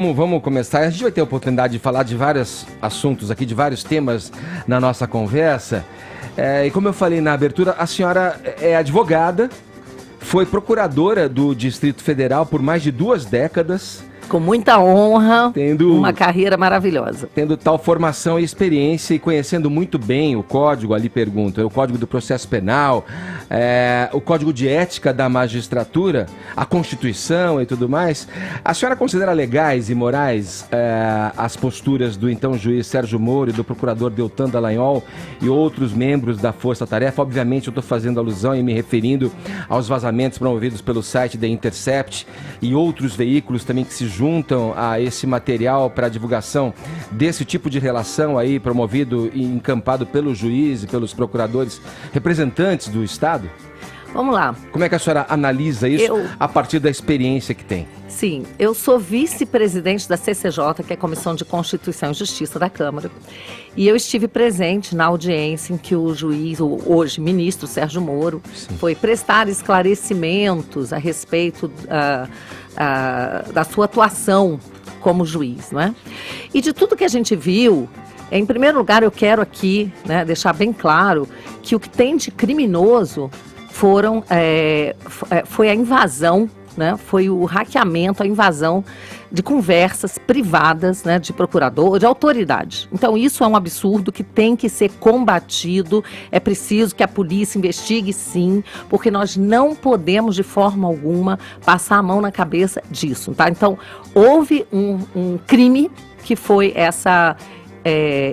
Vamos começar. A gente vai ter a oportunidade de falar de vários assuntos aqui, de vários temas na nossa conversa. E como eu falei na abertura, a senhora é advogada, foi procuradora do Distrito Federal por mais de 2 décadas. Com muita honra, tendo uma carreira maravilhosa. Tendo tal formação e experiência e conhecendo muito bem o código, ali pergunto, o código do processo penal, o código de ética da magistratura, a Constituição e tudo mais. A senhora considera legais e morais as posturas do então juiz Sérgio Moro e do procurador Deltan Dallagnol e outros membros da Força Tarefa? Obviamente eu estou fazendo alusão e me referindo aos vazamentos promovidos pelo site The Intercept e outros veículos também que se juntam a esse material para divulgação desse tipo de relação aí promovido e encampado pelo juiz e pelos procuradores representantes do Estado? Vamos lá. Como é que a senhora analisa isso a partir da experiência que tem? Sim, eu sou vice-presidente da CCJ, que é a Comissão de Constituição e Justiça da Câmara, e eu estive presente na audiência em que o juiz, o hoje ministro Sérgio Moro, foi prestar esclarecimentos a respeito da sua atuação como juiz, não é? E de tudo que a gente viu, em primeiro lugar eu quero aqui, né, deixar bem claro que o que tem de criminoso foi a invasão, né, foi o hackeamento, a invasão de conversas privadas, né, de procurador, de autoridades. Então isso é um absurdo que tem que ser combatido, é preciso que a polícia investigue sim, porque nós não podemos de forma alguma passar a mão na cabeça disso, tá? Então houve um crime que foi essa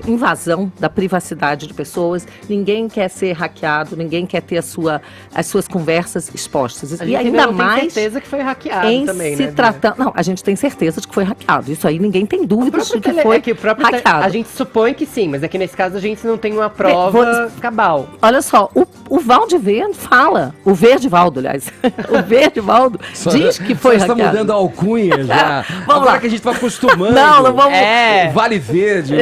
invasão da privacidade de pessoas. Ninguém quer ser hackeado, ninguém quer ter as suas conversas expostas. E ainda mais tem certeza que foi hackeado também, né? Não, a gente tem certeza de que foi hackeado. Isso aí ninguém tem dúvida de que foi hackeado. A gente supõe que sim, mas é que nesse caso a gente não tem uma prova cabal. Olha só, o Valdivaldo fala, o Verdivaldo, aliás, o Verdivaldo diz que foi hackeado. Você está mudando a alcunha já. Vamos lá. Lá. Que a gente está acostumando. Não vamos... Vale Verde.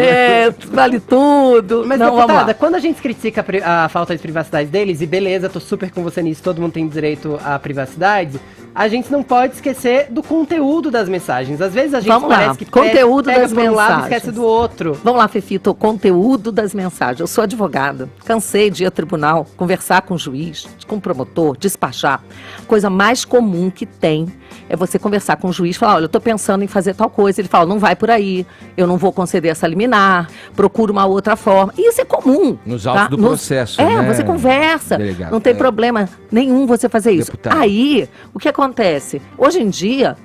Vale tudo. Mas, deputada, quando a gente critica a falta de privacidade deles, e beleza, tô super com você nisso, todo mundo tem direito à privacidade, a gente não pode esquecer do conteúdo das mensagens. Às vezes a gente parece que conteúdo pega das por um mensagens. lado e esquece do outro. Vamos lá, Fefito, o conteúdo das mensagens. Eu sou advogada, cansei de ir a tribunal, conversar com o juiz, com o promotor, despachar. Coisa mais comum que tem é você conversar com o juiz e falar, olha, eu tô pensando em fazer tal coisa. Ele fala, não vai por aí, eu não vou conceder essa liminar, procura uma outra forma. E isso é comum. Nos autos do processo, né? Você conversa, delegado, não tem problema nenhum você fazer isso. Deputado. Aí, o que acontece? Hoje em dia,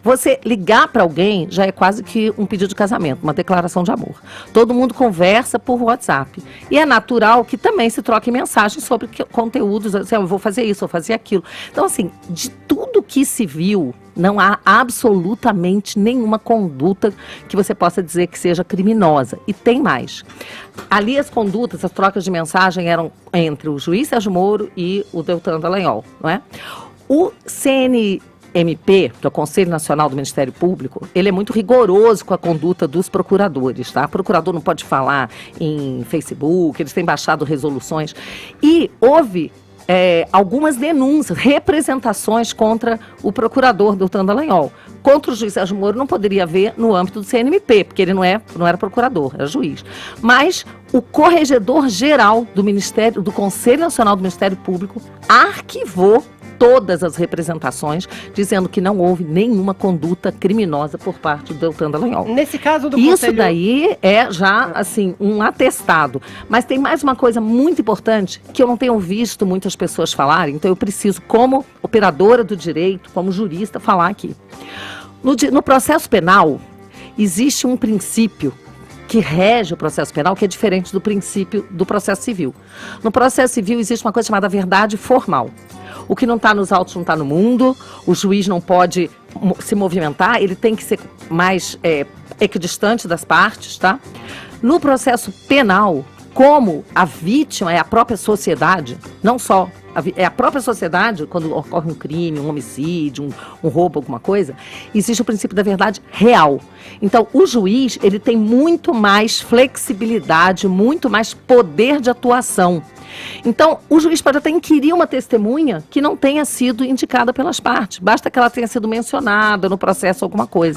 você ligar para alguém já é quase que um pedido de casamento, uma declaração de amor. Todo mundo conversa por WhatsApp. E é natural que também se troque mensagens sobre conteúdos, assim, eu vou fazer isso, vou fazer aquilo. Então, assim, de tudo que se viu, não há absolutamente nenhuma conduta que você possa dizer que seja criminosa. E tem mais. Ali as condutas, as trocas de mensagem eram entre o juiz Sérgio Moro e o Deltan Dallagnol, não é? O CNMP, que é o Conselho Nacional do Ministério Público, ele é muito rigoroso com a conduta dos procuradores, tá? O procurador não pode falar em Facebook, eles têm baixado resoluções. E houve algumas denúncias, representações contra o procurador Deltan Dallagnol. Contra o juiz Sérgio Moro não poderia haver no âmbito do CNMP, porque ele não era procurador, era juiz. Mas o corregedor-geral do Conselho Nacional do Ministério Público arquivou todas as representações, dizendo que não houve nenhuma conduta criminosa por parte do Deltan Dallagnol. Nesse caso do Isso conselho... daí é já, assim, um atestado. Mas tem mais uma coisa muito importante que eu não tenho visto muitas pessoas falarem, então eu preciso, como operadora do direito, como jurista, falar aqui. No processo penal, existe um princípio que rege o processo penal, que é diferente do princípio do processo civil. No processo civil existe uma coisa chamada verdade formal. O que não está nos autos não está no mundo, o juiz não pode se movimentar, ele tem que ser mais equidistante das partes, tá? No processo penal, como a vítima é a própria sociedade, não só é a própria sociedade, quando ocorre um crime, um homicídio, um roubo, alguma coisa, existe o princípio da verdade real. Então, o juiz, ele tem muito mais flexibilidade, muito mais poder de atuação. Então, o juiz pode até inquirir uma testemunha que não tenha sido indicada pelas partes. Basta que ela tenha sido mencionada no processo alguma coisa.